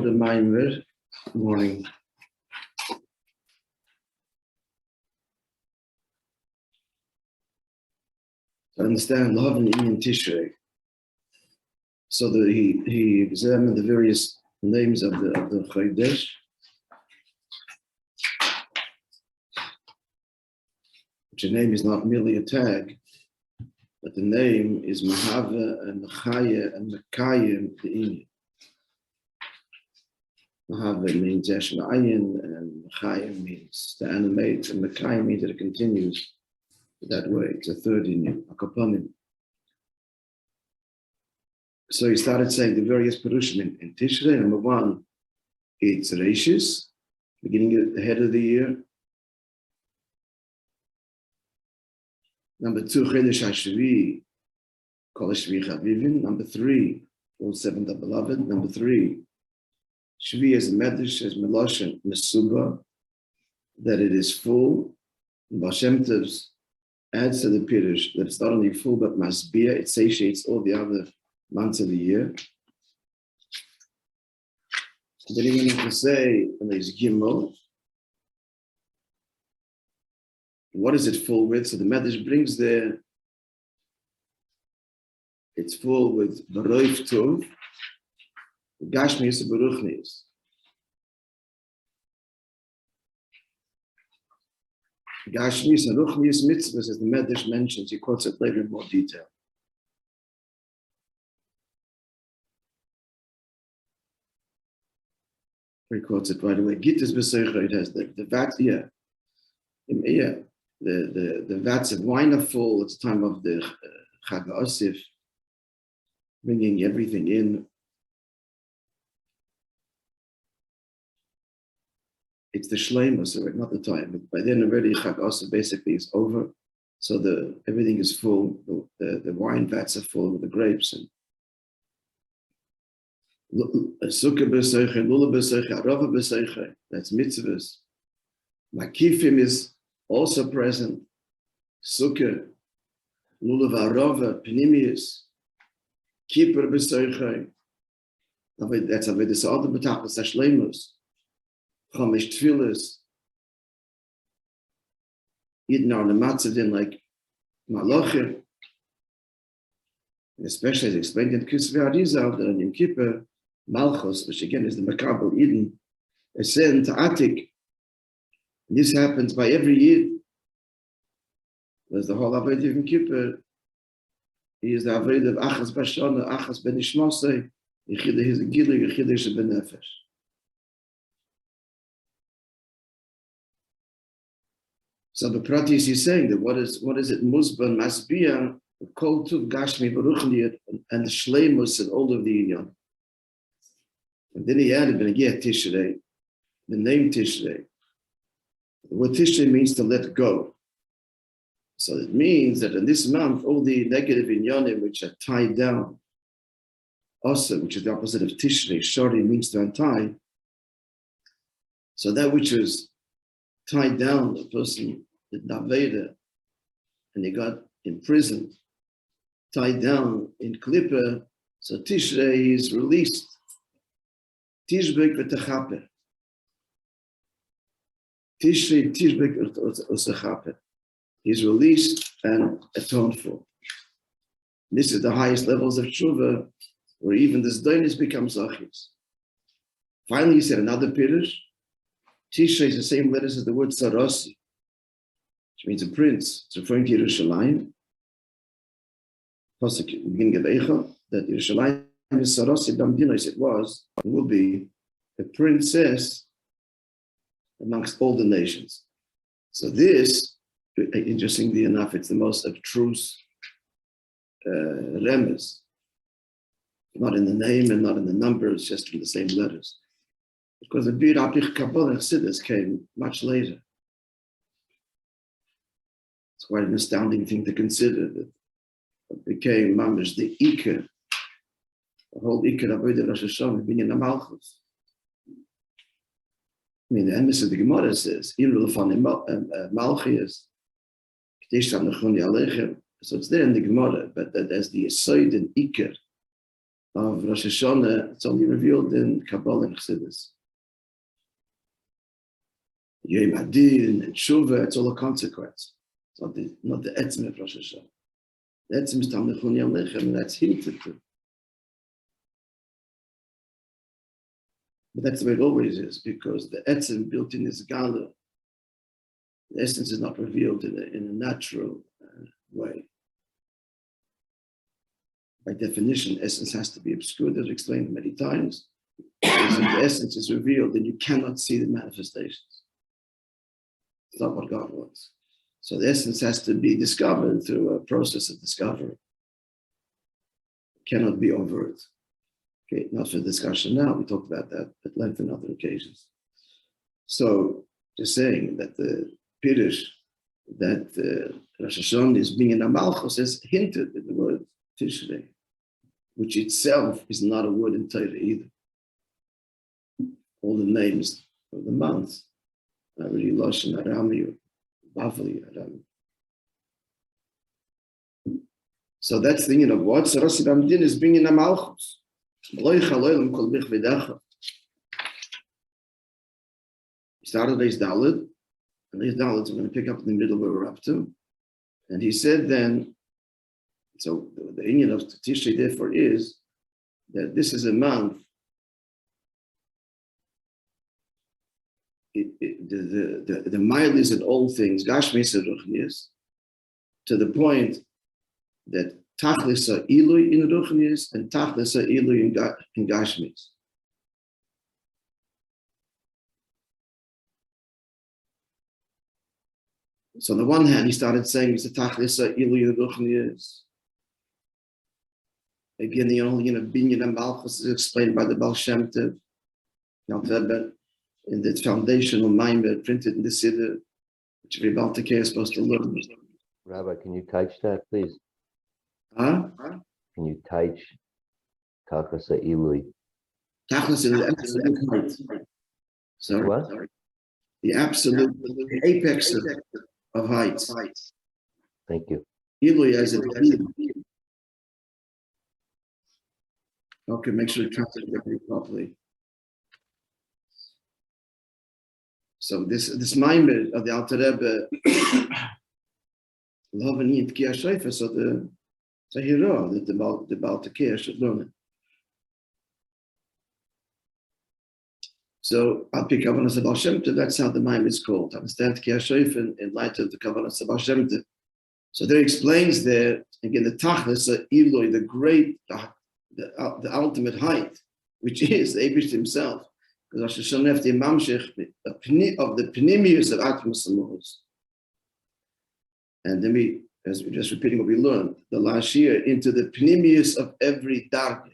the Maamar. Good morning. I understand Lahavin Inyan Tishrei. So that he examined the various names of the Chodesh. Which the name is not merely a tag, but the name is Mahava and Mechaya and Mekayim the Inyan. Mahava means Yesh Ma'ayin, and Mechayim means to animate, and Mekayim means that it continues that way. It's a third Inyan, a Kapanim. So he started saying the various Perushim in Tishrei. Number one, it's Reishis, beginning ahead of the year. Number two, Chedesh HaShvi, Kol HaShvi Chavivin. Number three, all seven are beloved. Number three, Shvi as a Medrash, as Meloshen, Mesuba, that it is full. Baal Shem Tov adds to the Pirush that it's not only full, but Masbia, it satiates all the other months of the year. Then he went on to say, and there's Gimel, what is it full with? So the Medrash brings there, it's full with Baroif Tov, Gashmius and Baruchnius. Gashmius and Ruchnius mitzvahs, as the Medrash mentions, he quotes it later in more detail. He quotes it right away. Gittas b'seicha, it has the vats, the vats of wine are full. It's time of the Chag HaOsif, bringing everything in. It's the shleimus, not the time. But by then already Chag HaOsif basically is over, so everything is full. The wine vats are full with the grapes and Sukkah b'seicha, lula b'seicha, arava b'seicha. That's mitzvahs. Makifim is also present. Sukkah, lulav arava, pnimius, kippur b'seicha. That's avodas adam b'tachlis hashleimus. Chomesh tefillas. Yidden are the matzavdin like malachim. Especially as explained in Kisvei Arizal, that on Yom Kippur, Malchus, which again is the Makabel Eden, ascend to Atik. This happens by every Yid. There's the whole Avodah of Yom Kippur. He is the Avodah of Achas Bashana, Achas Ben Ishmosei, Yechida is a Gilu, Yechida is a Ben Nefesh. So the Pratis is saying that what is it? Musban Masbia, Kol Tuv Gashmi Baruchni, and the Shleimus and all of the Inyan. And then he added, Tishrei, the name Tishrei. What Tishrei means to let go. So it means that in this month, all the negative Inyanim which are tied down, also, which is the opposite of Tishrei, Shori means to untie. So that which is tied down, the person did Naveda, and he got imprisoned, tied down in Klippa, so Tishrei is released. Tishbek v'techaper. Tishbek v'techaper. He's released and atoned for. This is the highest levels of tshuva, where even the zdonis becomes zachis. Finally, he said another pirush. Tishrei is the same letters as the word Sarasi, which means a prince. It's referring to Yerushalayim. Beginning of Eicha, that Yerushalayim is Sarasi Damdinos, it was, and will be a princess amongst all the nations. So this, interestingly enough, it's the most abstruse remes. Not in the name and not in the numbers, just in the same letters. Because the Bir Apich Kabbalah Chassidus came much later. It's quite an astounding thing to consider that it became mamish the Iker, the whole Iker Avodah Rosh Hashanah, being in the Malchus. I mean, the emes of the Gemara says, Irul Fani Malchias, K'teish Nechoni Aleichem. So it's there in the Gemara, but that as the Yesod and Iker of Rosh Hashanah, it's only revealed in Kabbalah and Chassidus. Yom Adin and Shuvah, it's all a consequence. It's not the etzem of Rosh Hashanah. The etzem is Tam Nechun Yom Lechem, and that's hinted to. But that's the way it always is, because the etzem built in is Gala. The essence is not revealed in a natural way. By definition, essence has to be obscured, as explained many times. If the essence is revealed, then you cannot see the manifestations. It's not what God wants. So the essence has to be discovered through a process of discovery. It cannot be overt. Okay, not for discussion now. We talked about that at length on other occasions. So, just saying that the Pirush, that Rosh Hashanah is being in a Malchus is hinted in the word Tishrei, which itself is not a word in Torah either. All the names of the months are really Lashon Arami or Bavli Arami. So that's the thing of what? So Rosh Hashanah is being in a Malchus. Started Reis Daled, and Reis Daled we're going to pick up in the middle where we're up to. And he said then, so the Inyan of Tishrei therefore is that this is a month, the mile is in all things, Gashmis and Ruchnius, to the point that Tachlisa Ilui in Ruchnius and Tachlisa Ilui in Gashmis. So on the one hand, he started saying it's a Tachlisa Ilui in Ruchnius. Again, the only Binyan and Malchus is explained by the Baal Shem Tov, in the foundational Maimer printed in the Siddur, which every Baal Tekeh is supposed to learn. Rabbi, can you teach that, please? Huh? Can you teach Tachasa Ilui? Tachlis is the absolute height. Sorry. What? The absolute, the apex of height. Thank you. Ilui as a okay, make sure you translate it properly. So this Maimer of the Alter Rebbe, Lahavani Tkiya Shaifa, so the hero that the Baal Tekeh should learn it. So I'll pick Kavanas Baal Shem Tov, that's how the Maimer is called. Understand Tkiya Shaifa in light of the Kavanas Baal Shem Tov. So there he explains there again the Tachlis Iloi, the great, the ultimate height, which is the Eibush himself. Because Rosh Hashanah the Mamshech of the Pnimius of Atmos Samohos. And then we, as we're just repeating what we learned, the last year, into the Pnimius of every Darke.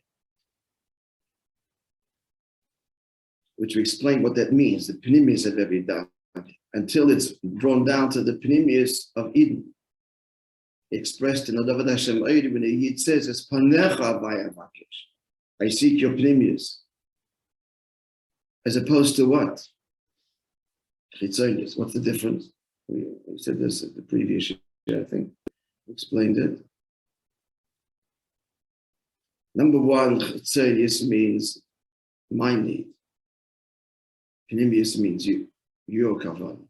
Which we explain what that means, the Pnimius of every Darke, until it's drawn down to the Pnimius of Eden. Expressed in Adavat Hashem Eiri when the Yid says, "Es panecha v'ayavakesh." I seek your Pnimius. As opposed to what? Chitzonius. What's the difference? We said this at the previous year, I think. We explained it. Number one, Chitzonius means my need. Pnimius means you, your kavanah.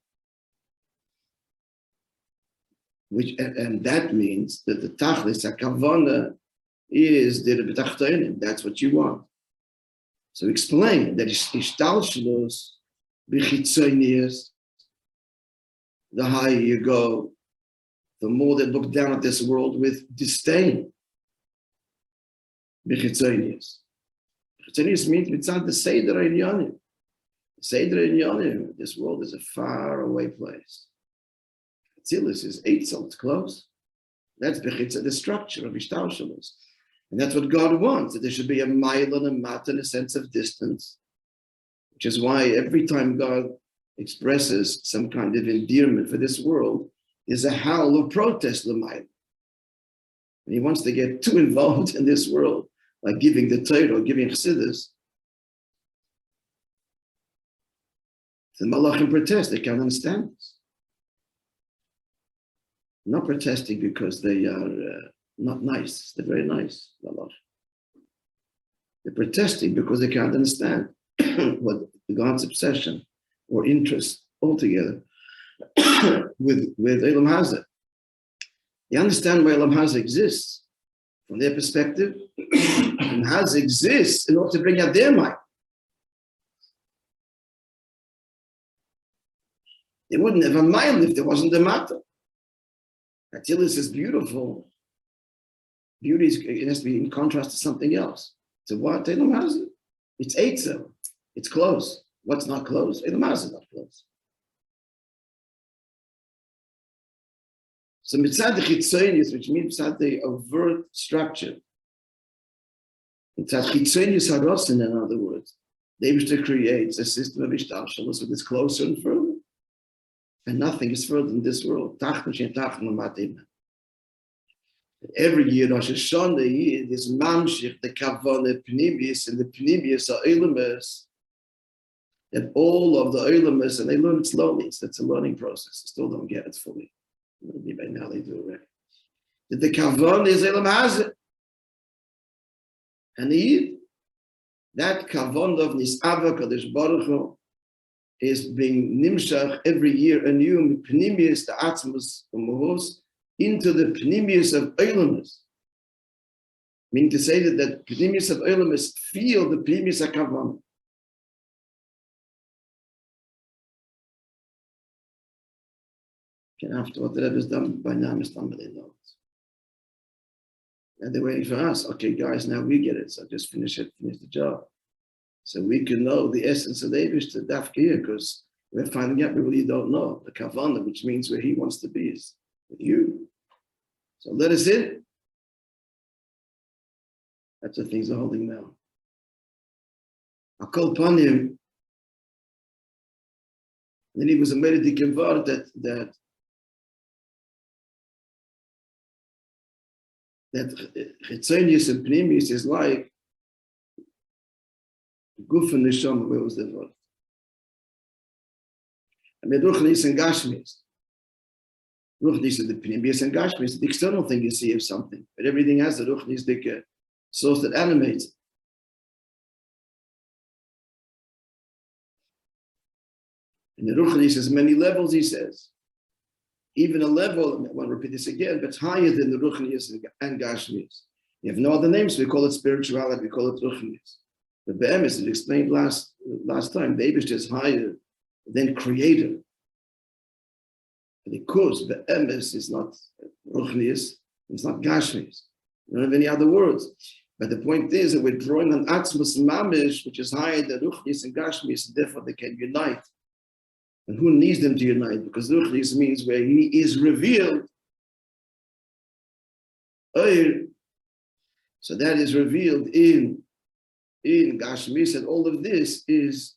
And that means that the tachlis hakavana is the betachtonim. That's what you want. So explain that ishtalshlus b'chitzonius. The higher you go, the more they look down at this world with disdain. B'chitzonius. Chitzonius means mitzad the seder inyanim. Seder inyanim. This world is a far away place. Tzilus is Eitzel, it's close. That's the structure of Ishtalshalos. And that's what God wants, that there should be a mile and a mat and a sense of distance. Which is why every time God expresses some kind of endearment for this world, there's a howl of protest, L'mayla. And he wants to get too involved in this world, like giving the Torah or giving Chassidus. The Malachim protest, they can't understand this. Not protesting because they are not nice. They're very nice. They're protesting because they can't understand what God's obsession or interest altogether with Olam Hazeh. They understand why Olam Hazeh exists. From their perspective, Olam Hazeh exists in order to bring out their mind. They wouldn't have a mind if there wasn't a matter. Atilis is beautiful. Beauty it has to be in contrast to something else. So what? Olam Hazeh. It's Eitzel. It's close. What's not close? Olam Hazeh is not close. So mitzad the chitzonius, which means mitzad the overt structure. Mitzad chitzonius harosin, in other words, the Eibishter creates a system of ishtalshalos that is closer and further. And nothing is further in this world. Every year, Rosh Hashanah is mamshich, the kavanah pnimius, and the pnimius are ilamas. That all of the ilamas, and they learn it slowly. It's a learning process. They still don't get it fully. Maybe by now they do already. That the kavanah is Olam Hazeh. And that kavanah of Nisava Kadosh Baruch Hu is being nimshach every year anew, pnimius, the atzmus, into the pnimius of Olamus. Meaning to say that pnimius of Olamus feel the pnimius of kavanah. And after what the Rebbe has done by now, somebody knows. And they're waiting for us. Okay, guys, now we get it. So just finish the job. So we can know the essence of the Eibishter dafka here, because we're finding out we really don't know the kavanah, which means where he wants to be is with you. So let us in. That's what things are holding now. Akol panim. Then he was a meditative convert that chitzonius and pnimius is like guf and neshama. Where was the word? And ruchnis and gashmis. Ruchnis is the pnimius and gashmis, the external thing you see of something, but everything has a ruchnis, the source that animates it. And the ruchnis has many levels, he says. Even a level, I want to repeat this again, but it's higher than the ruchnius and gashmius. You have no other names, so we call it spirituality, we call it ruchnius. But be'emes, it explained last time, the Eibishter is higher than creator. Because be'emes is not ruchnius, it's not gashmius. We don't have any other words. But the point is that we're drawing on atzmus mamish, which is higher than ruchnius and gashmius, and therefore they can unite. And who needs them to unite? Because ruchnius means where he is revealed. So that is revealed in Gashmis, and all of this is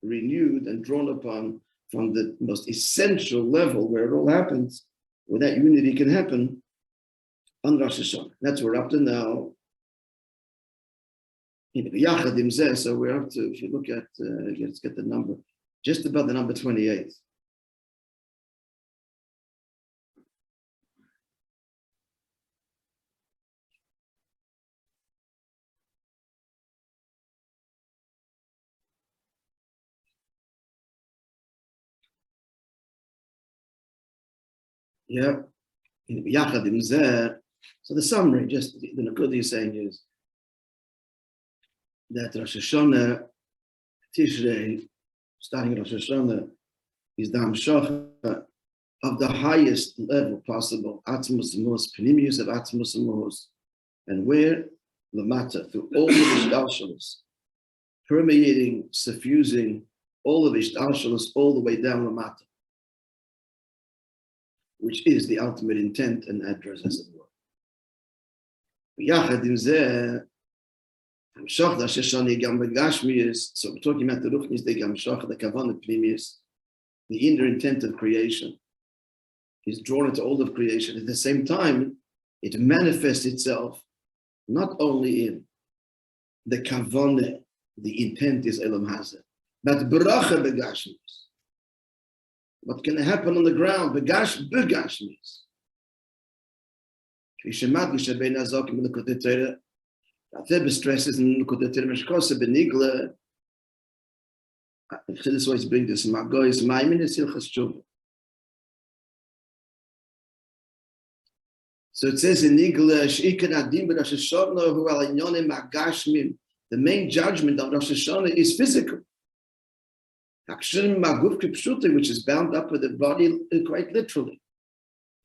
renewed and drawn upon from the most essential level where it all happens, where that unity can happen on Rosh Hashanah. That's where we're up to now. So we're up to, if you look at, let's get the number, just about the number 28. Yeah. So the summary, just the Nakuda is saying is that Rosh Hashanah, Tishrei, starting Rosh Hashanah, is the Hamshach of the highest level possible, Atmos Mos, Pnimius of Atmos Mos, and where the matter through all of Ishtalshalos, permeating, suffusing all of Ishtalshalos all the way down the matter, which is the ultimate intent and address, as it were. So we're talking about the Ruchnis, the Gamshach, the Kavanah Pnimius, the inner intent of creation. He's drawn into all of creation. At the same time, it manifests itself not only in the Kavanah, the intent is Olam Hazeh, but Bracha Begashmis. What can happen on the ground? Begashmis. That stresses in Kodetir Benigle. This always bring this Magois Maimin is Hilchas Tshuva. So it says in Nigle, Sh'ikan Adim Rosh Hashanah Hu Al Inyanim Magashmim. The main judgment of Rosh Hashanah is physical. Akshin Maguf Kipshuti, which is bound up with the body quite literally,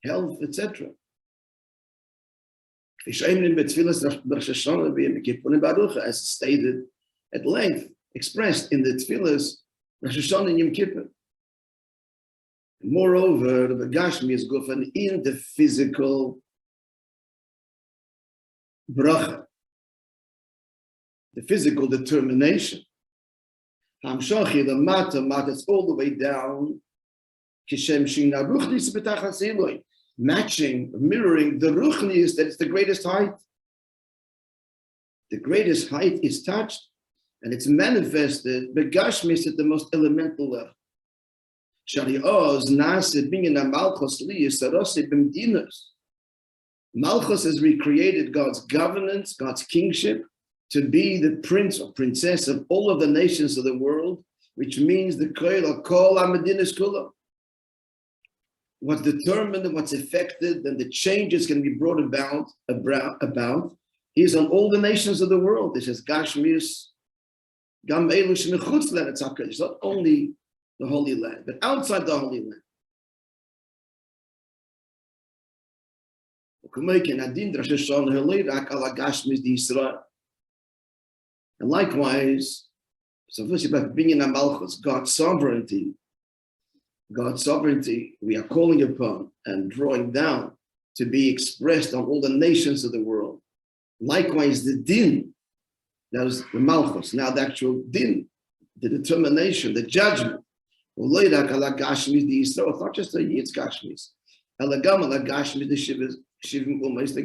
health, etc. As stated at length, expressed in the Tefillas, Rosh Hashanah and Yom Kippur. Moreover, the Gashmi is gofen in the physical bracha, the physical determination. Hamshachi, the mata is all the way down, matching, mirroring the ruchnius that is the greatest height. The greatest height is touched and it's manifested, but Gashmis at the most elemental level. Malchus has recreated God's governance, God's kingship, to be the prince or princess of all of the nations of the world, which means the Koil Kol HaMedinas Kula. What's determined and what's affected and the changes can be brought about is on all the nations of the world. This is Gashmius, Gam Elu Shemechutz L'Eretz HaKodesh. It's not only the Holy Land, but outside the Holy Land. And likewise, so first about being in Malchus, God's sovereignty, we are calling upon and drawing down to be expressed on all the nations of the world. Likewise, the din, that was the Malchus, now the actual din, the determination, the judgment. It's not just the Yid's Gashmis. The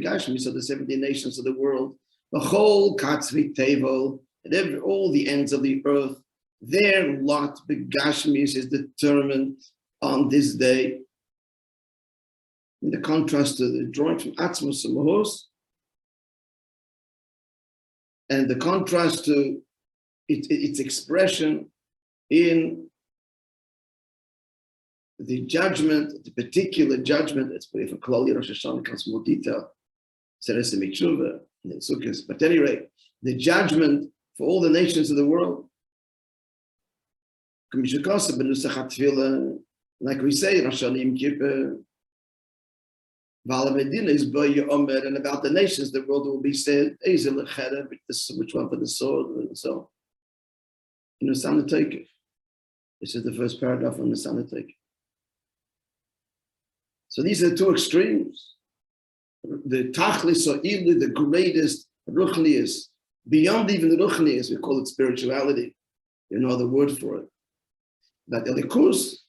Gashmis of the 70 nations of the world, the whole Katzvi Tevel, and all the ends of the earth, their lot, the Gashmis, is determined on this day. In the contrast to the drawing from Atzmos and Mahos, and the contrast to its expression in the judgment, the particular judgment. It's very for Klali Rosh Hashanah comes more detail. Seres Mikshuva and then Sukkot. But at any rate, the judgment for all the nations of the world. Like we say, Rosh Hashanah Yom Kippur, and about the nations, the world will be said, which one for the sword, and so on. In the Sanatayk. This is the first paragraph on the Sanatayk. So these are the two extremes. The Tachlis or Ili, the greatest Ruchnius, beyond even the Ruchnius, we call it spirituality. You know the word for it. But Elikus,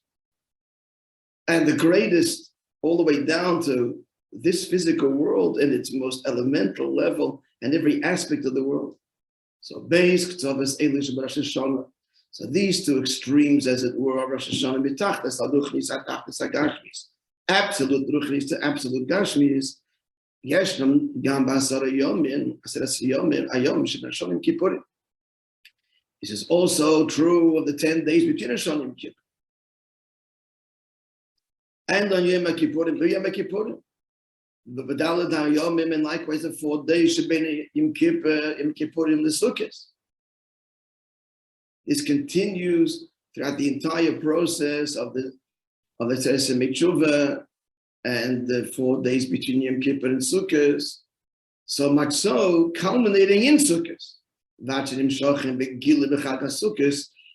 and the greatest, all the way down to this physical world in its most elemental level and every aspect of the world. So Beis, Ktavas, Elish, Rosh Hashanah. So these two extremes, as it were, are Rosh Hashanah B'Tachlis, Aduchnis, Atachlis, Agashmis. Absolute Ruchnis to absolute Gashmis. Yeshnam Gam Basara Yomin, Aseras Yomin, Ayom, Shem Kippurim. This is also true of the 10 days between Hashanah and Kippur. And on Yom Kippurim, Yom Kippurim. The Badalad HaYomim, and likewise the 4 days should be Yom Kippur, Yom Kippurim, the Sukkot. This continues throughout the entire process of the Tzeres Mikshuva and the 4 days between Yom Kippur and Sukkot. So much so, culminating in Sukkot.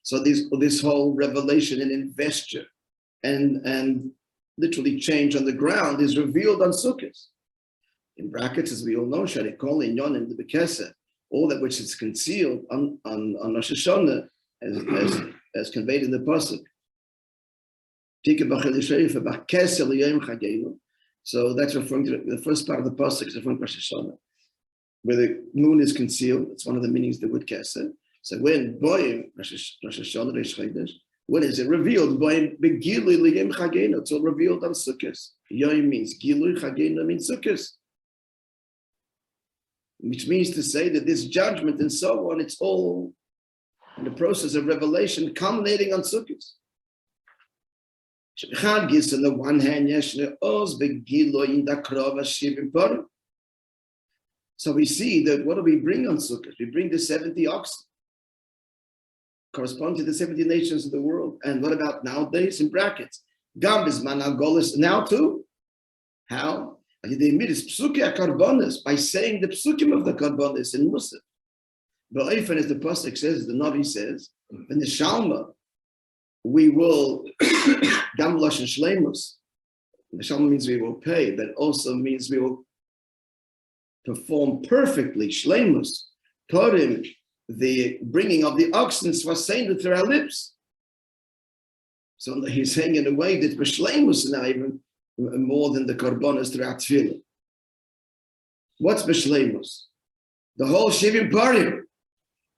So this whole revelation and investure and literally change on the ground is revealed on Sukkot. In brackets, as we all know, Sharikol, Inyan, and the Bekesa, all that which is concealed on Rosh Hashanah, as conveyed in the pasuk. So that's referring to the first part of the pasuk is referring to Rosh Hashanah, where the moon is concealed. It's one of the meanings of the word Kesser. So when Boim Rosh Hashanah Reish Chodesh, when is it revealed? Boim Begilui Liyem Chagenu. It's all revealed on Sukkot. Yom means Gilui, Chagenu means Sukkot. which means to say that this judgment and so on, it's all in the process of revelation culminating on Sukkot. On the one hand, so we see that what do we bring on Sukkot? We bring the 70 oxen, corresponding to the 70 nations of the world. And what about nowadays? In brackets, now too. How? By saying the psukim of the karbonis in Musaf. But often, as the pasuk says, the Navi says, in the Shalma, we will gam lashon shleimus. The Shalma means we will pay, but also means we will perform perfectly shleimus. Purim, the bringing of the oxen was saying through our lips. So he's saying in a way that b'shleimus now even more than the karbonos throughout tefillah. What's b'shleimus? The whole shivim parim.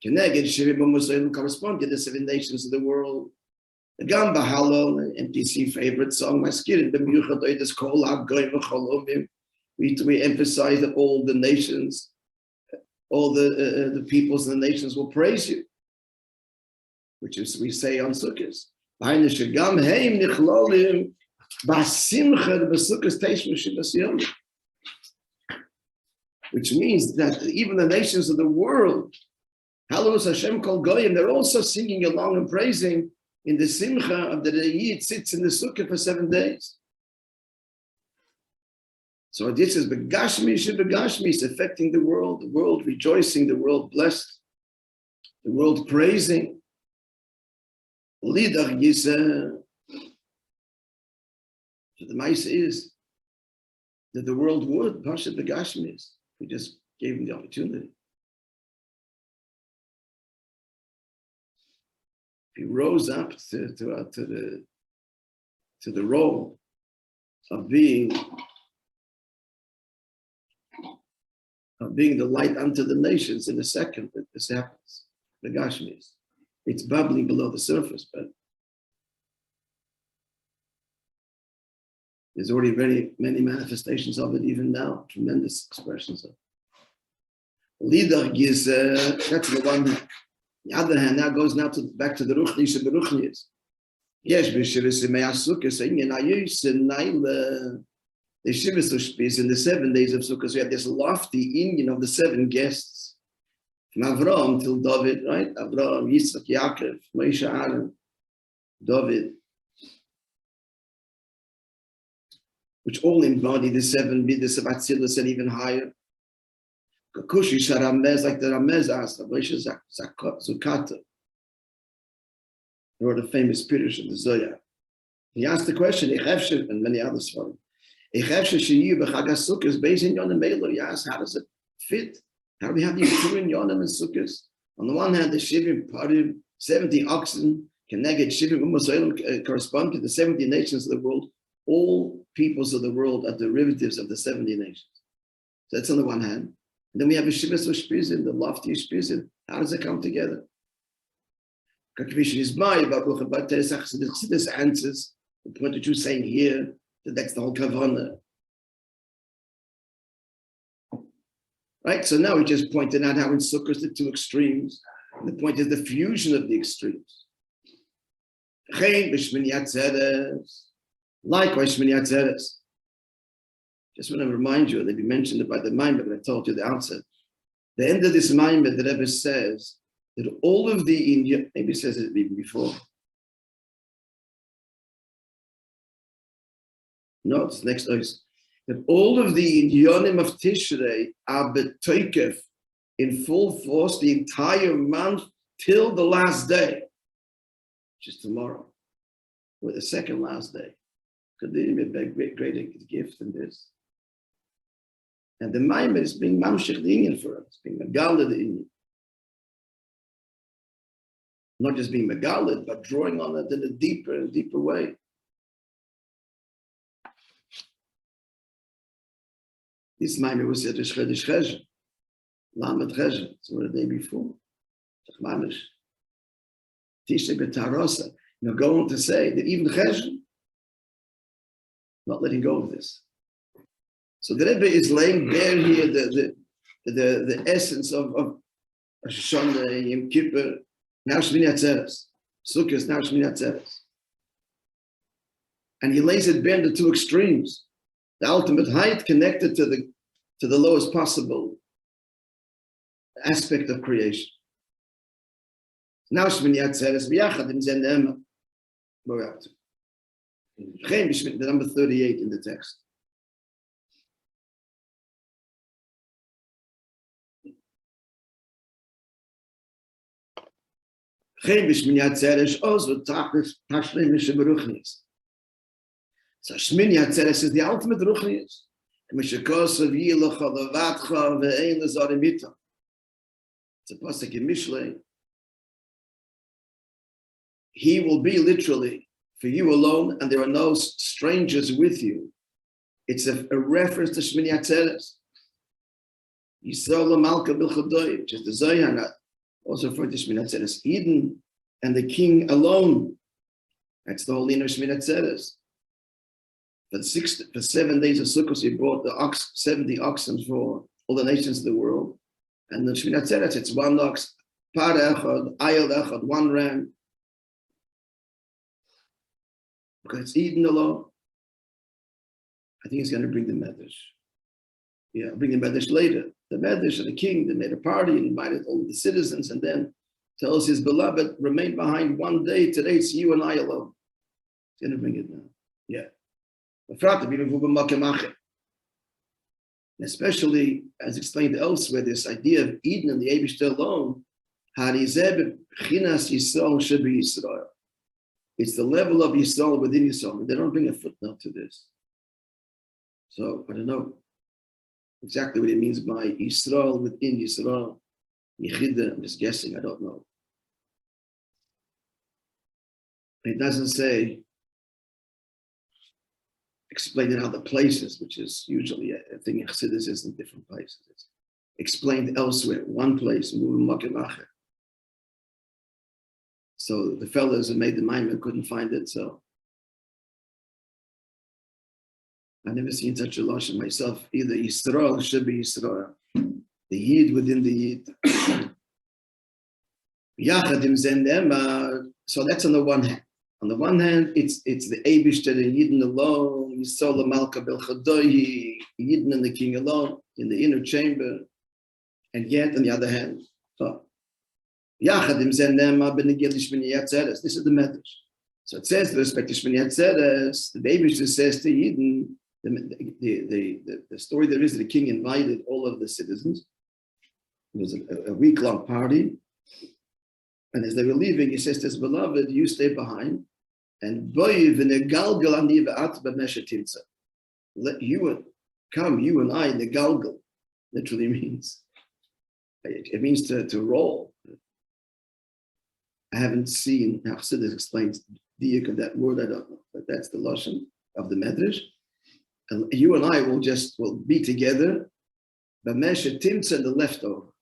Keneged shivim u'musayim correspond to the 7 nations of the world. The Gamba Halal, MTC favorite song, my skin, the Muchadoid is called we emphasize that all the nations, all the peoples and the nations will praise you, which is we say on Sukkot. Which means that even the nations of the world, Hallos Hashem Kol Goyim, they're also singing along and praising in the simcha of the Yid sits in the sukkah for 7 days. So this is begashmi, it's affecting the world rejoicing, the world blessed, the world praising. Lidach Yiseh. So the mice is that the world would pasha begashmis. We just gave him the opportunity. He rose up to the role of being the light unto the nations in a second that this happens. The Gashmis. It's bubbling below the surface, but there's already many manifestations of it even now, tremendous expressions of it. Lidach is that's the one. On the other hand, now goes back to the Ruchnis and the Ruchnis. Yes, B'Shivas Me'asukah saying in Ayus and Naila, the Shivas Ushpis in the 7 days of Sukkot. We have this lofty Inyan of the 7 guests from Avram till David, right? Avram, Yitzchak, Yaakov, Moishe, Aaron, David, which all embody the 7 midas of Atzilus and even higher. Kakushi Sharamez, like the Ramez asked, Moishe Zukata, wrote a famous Pirush of the Zohar. He asked the question, and many others for him. He asked, how does it fit? How do we have these 2 Inyanim and Sukkos? On the one hand, the Shivim Parim, 70 oxen, Keneged Shivim U'Mosolim correspond to the 70 nations of the world. All peoples of the world are derivatives of the 70 nations. So that's on the one hand. And then we have a Shivas Ushpizin, the lofty Ushpizin. How does it come together? This answers the point that you're saying here, that that's the whole Kavanah. Right? So now we just pointed out how in Sukkot the 2 extremes. And the point is the fusion of the extremes. Likewise, Shmini Atzeres. Just want to remind you that we mentioned it by the Maimon, but I told you the outset. The end of this Maimon, the Rebbe says that all of the Inyan, maybe says it even before. No, it's next verse. That all of the Inyanim of Tishrei are betoikef in full force the entire month till the last day, which is tomorrow, or the second last day. Could there be a greater gift than this? And the Maimon is being mamshich the Inyan for us, being megaled the Inyan. Not just being megaled, but drawing on it in a deeper and deeper way. This Maimon was at Tishrei, Lamed Chesed, so the day before. Tishrei b'tarosa. Now go on to say that even Chesed, not letting go of this. So the Rebbe is laying bare here the essence of Rosh Hashanah, Yom Kippur, now Shmini Atzeres. Sukkot is now Shmini Atzeres. And he lays it bare the two extremes. The ultimate height connected to the lowest possible aspect of creation. Now Shmini Atzeres, v'yachad im zen ne'ema. We're up to. The number 38 in the text. So Shmini Atzeres is the ultimate ruchnius. It's a pasuk in Mishlei. He will be literally for you alone, and there are no strangers with you. It's a reference to Shmini Atzeres. Yisrael Malka Bilchadoy, which is the Zohar, also referring to Shmini Atzeres. Eden and the king alone. That's the whole inner Shmini Atzeres. For 7 days of Sukkot, he brought the 70 oxen for all the nations of the world. And the Shmini Atzeres, it's one ox, par echad, ayel echad, one ram. Because it's Eden alone. I think he's going to bring the Medrash. Yeah, bring the Medrash later. The Medrash and the king, they made a party and invited all the citizens, and then tells his beloved, remain behind one day. Today it's you and I alone. He's going to bring it now. Yeah. Especially, as explained elsewhere, this idea of Eden and the Eibishter alone, it's the level of Yisrael within Yisrael. They don't bring a footnote to this. So, I don't know exactly what it means by Yisrael within Yisrael. Yechida, I'm just guessing, I don't know. It doesn't say, explain in other places, which is usually a thing in Chassidus is in different places. It's explained elsewhere, one place, so the fellows who made the Maimon couldn't find it, so I've never seen such a lashon myself. Either Yisrael should be Yisrael, the Yid within the Yid. Yachadim zen. So that's on the one hand. On the one hand, it's the Eibishter, the Yidden alone, Yisrael Malka Bel Chadoyi, Yidden and the king alone in the inner chamber. And yet, on the other hand, so Yachadim zen benegil Shmini Atzeres. This is the Medrash. So it says, with respect to Shmini Atzeres, the Eibishter says to Yidden, the story there is, the king invited all of the citizens. It was a week-long party. And as they were leaving, he says to his beloved, you stay behind. And let you come, you and I, negalgal, literally means, it means to roll. I haven't seen how Chassidus explains the diuk of that word, I don't know, but that's the lashon of the Medrash. And you and I will be together, b'meshet timtza, the leftover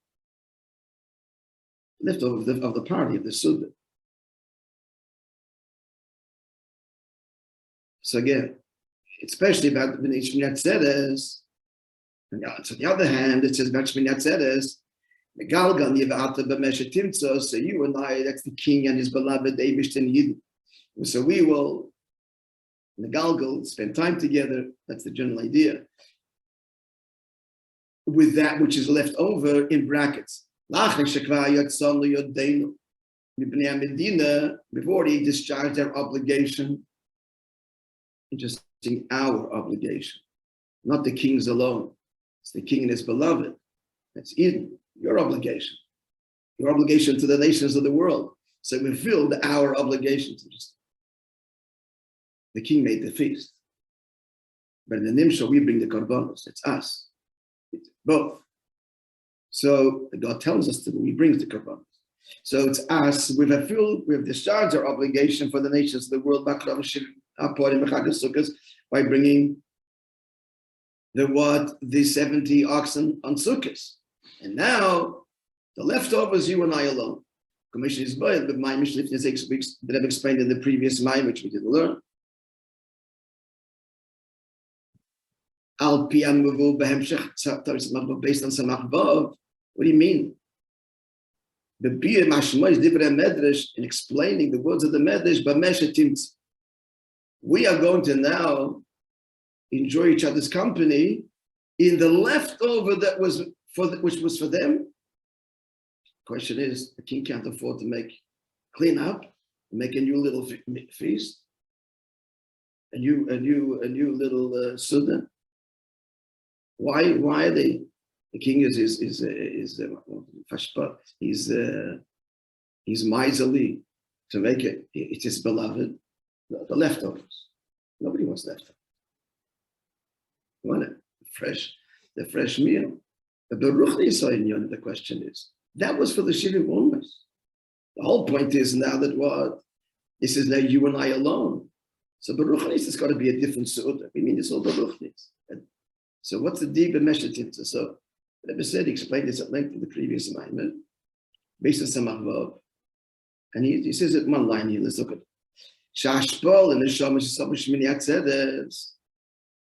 of the party, of the Suda. So again, especially about B'nai Shmini Atzeres, and on the other hand, it says about Shmini Atzeres, Megalgal Yivata B'meshet Timtza, so you and I, that's the king and his beloved Eibishter and Yidden. So we will, Megalgal, spend time together, that's the general idea, with that which is left over in brackets. Before he discharged their obligation, interesting, our obligation, not the king's alone. It's the king and his beloved. That's Eden, your obligation to the nations of the world. So we filled our obligations. The king made the feast. But in the Nimshah, we bring the korbanos. It's us. It's both. So God tells us that He brings the korbanos. So it's us. We have discharged our obligation for the nations of the world by bringing the 70 oxen on Sukkot. And now the leftovers, you and I alone. Commission is by the Maimon 6 weeks that I've explained in the previous Maimon, which we didn't learn. Al pi amavu behemshech based on samach vav. What do you mean? The beer mashmois divrei medrash in explaining the words of the medrash b'meshet timtz. We are going to now enjoy each other's company in the leftover that was which was for them. Question is, the king can't afford to clean up, make a new little feast, a new little suda. Why are they? The king is he's miserly to make it. It's his beloved. The leftovers. Nobody wants leftovers. You want the fresh meal. But the question is, that was for the Shivim Umas. The whole point is now that what? This is now you and I alone. So Baruch Nis has got to be a different suda. We mean it's all Baruch Nis. So what's the deep Meshatim? So Rabbi said, he explained this at length in the previous amendment, based on Samach Vav. And he says it one line here, let's look at it. Shashpol and the Shamash Shmini Atzedes,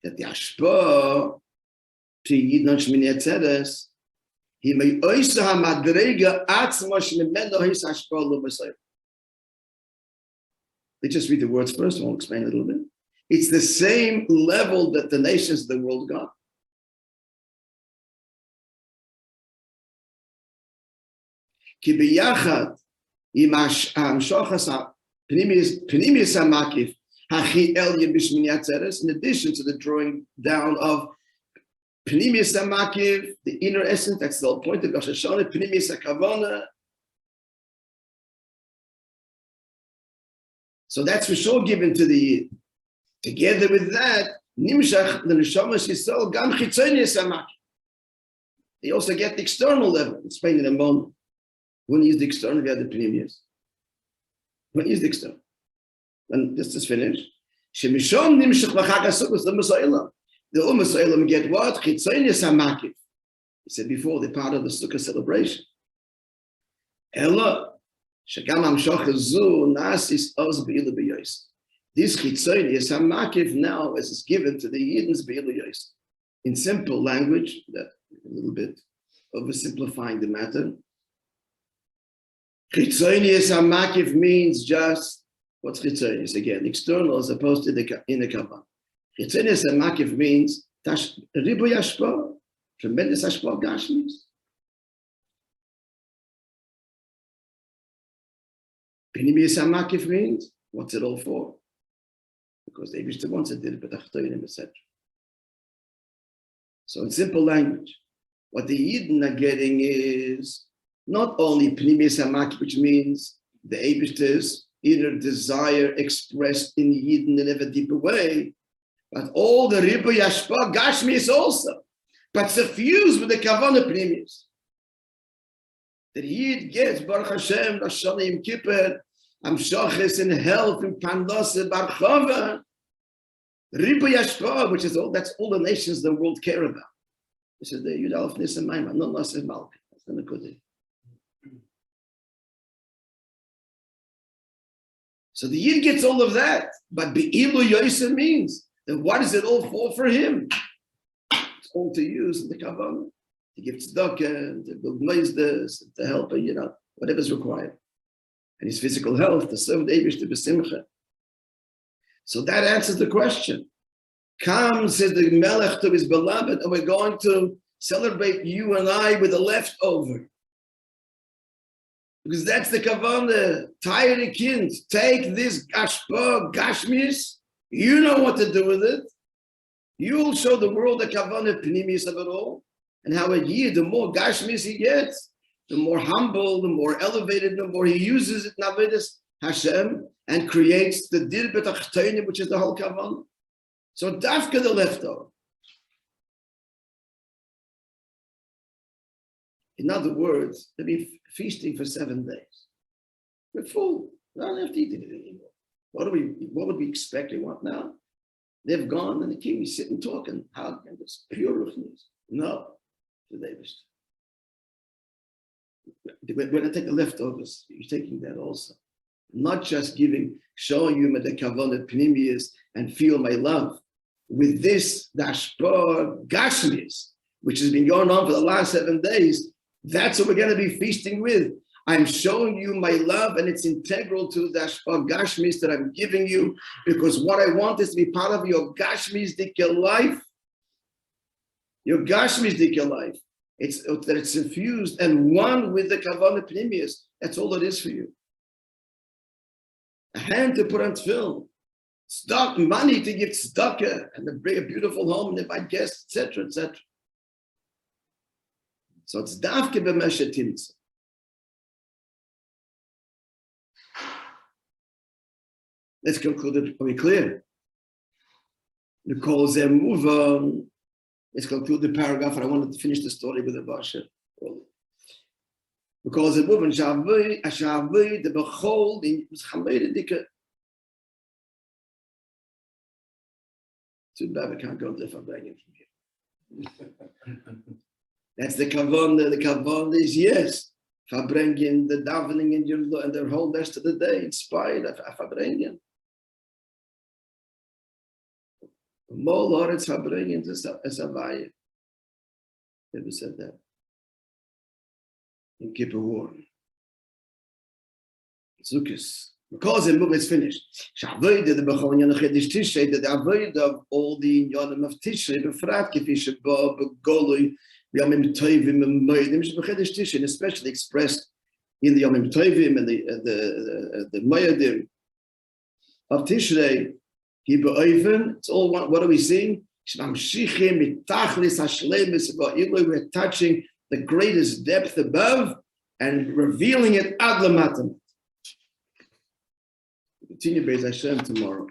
that the Ashpol to Yidnon Shmini Atzedes, he may also have Madrega Atzmosh Memendo His Ashpol Lumasayim. Let's just read the words first, and I'll explain a little bit. It's the same level that the nations of the world got. Ki biyachad im hamshochas pnimius hamakif hachi elyon b'shmini atzeres. In addition to the drawing down of pnimius hamakif, the inner essence, that's the whole point of Rosh Hashanah, pnimius hakavana. So that's for sure given to the Yid. Together with that, nimshach the neshamas yisrael gam chitzonius hamakif. They also get the external level. I'll explain in a moment. When is the external? We have the pneumius. When is the external? And this is finished. Shemishom nimshach l'chag hasukkos l'masaylam. The u'masaylam get what? Chitzonius hamakif. He said before, they're part of the sukkah celebration. Ella shagam hamshach zu nasis oz be'ilu b'yois. This chitzonius hamakif now is given to the Yidden's be'ilu yois. In simple language, that a little bit oversimplifying the matter. Chitzonius hamakif means just, what's chitzonius? Again, external as opposed to the inner kavan. Chitzonius hamakif means ribu yashpa, tremendous hashpa gashmis. Pnimius hamakif means, what's it all for? Because they used to once it did, but etc. So in simple language, what the Yidden are getting is not only Pnimius Hamakif, which means the Eibishter's inner desire expressed in Yidden in a deeper way, but all the Ribu Yashpa Gashmis also, but suffused with the Kavanah Pnimius. The Yid gets Baruch Hashem, Rosh Hashanah Yom Kippur, Amshoches in health, in Pandasa, Bar Chava, Ribu Yashpa, which is all, that's all the nations the world care about. This is the Yud Alef Nis and Maimah, not Nas and Malka. That's the Nekudah. So the Yid gets all of that, but Be'ilu Yosef means that what is it all for him? It's all to use in the Kavanah, to give tzedakah, to build moizdas, to help, whatever's required. And his physical health, to serve the Eibush, to besimcha. So that answers the question. Come, says the Melech to his beloved, and we're going to celebrate you and I with a leftover. Because that's the kavanah. Tired kind, take this gashpa, gashmis, you know what to do with it. You'll show the world the kavanah pnimis of it all. And how a year, the more gashmis he gets, the more humble, the more elevated, the more he uses it, Navidus Hashem, and creates the dirbet achtoinim, which is the whole kavanah. So dafka the leftover. In other words, they'll be feasting for 7 days. We're full. We don't have to eat anything anymore. What would we expect? They want now? They've gone, and the king is sitting talking. How can this pure ruchnius? No, today when I take the leftovers, you're taking that also. Not just showing you the kavanah pnimius and feel my love. with this dashboard Gashmis, which has been going on for the last 7 days. That's what we're going to be feasting with. I'm showing you my love, and it's integral to the dashboard Gashmis that I'm giving you, because what I want is to be part of your Gashmis Dikya life. Your Gashmis Dikya life. It's that it's infused and one with the Kavanah Pnimius. That's all it is for you. A hand to put on tefillin, stock money to give tzedakah, and to bring a beautiful home and invite guests, etc., etc. So it's dafke b'meshet timtza. Let's conclude it. Are we clear? The calls them move on. Let's conclude the paragraph. I wanted to finish the story with a Basha. Because the movement Shavi, the behold in Chameridika. Too bad we can't go there for begging from here. That's the kavon. The kavon is yes, verbringen the davening and the whole rest of the day inspired of verbringen. More Lawrence verbringen as a vaya. Never said that. In Kippur War. Zukas. Because the movement is finished. Shavoi did the Bechon Yanachedish Tishrei, that the avoid of all the Yonim of Tishrei, Befrat Kifisha Bob, Golui, Yomim Tovim, and Moedim, Shebechedish Tishrei, especially expressed in the Yomim Tovim and the Moedim of Tishrei. It's all what are we seeing? We're touching the greatest depth above and revealing it ad lamatam. Continue Be'ez Hashem tomorrow.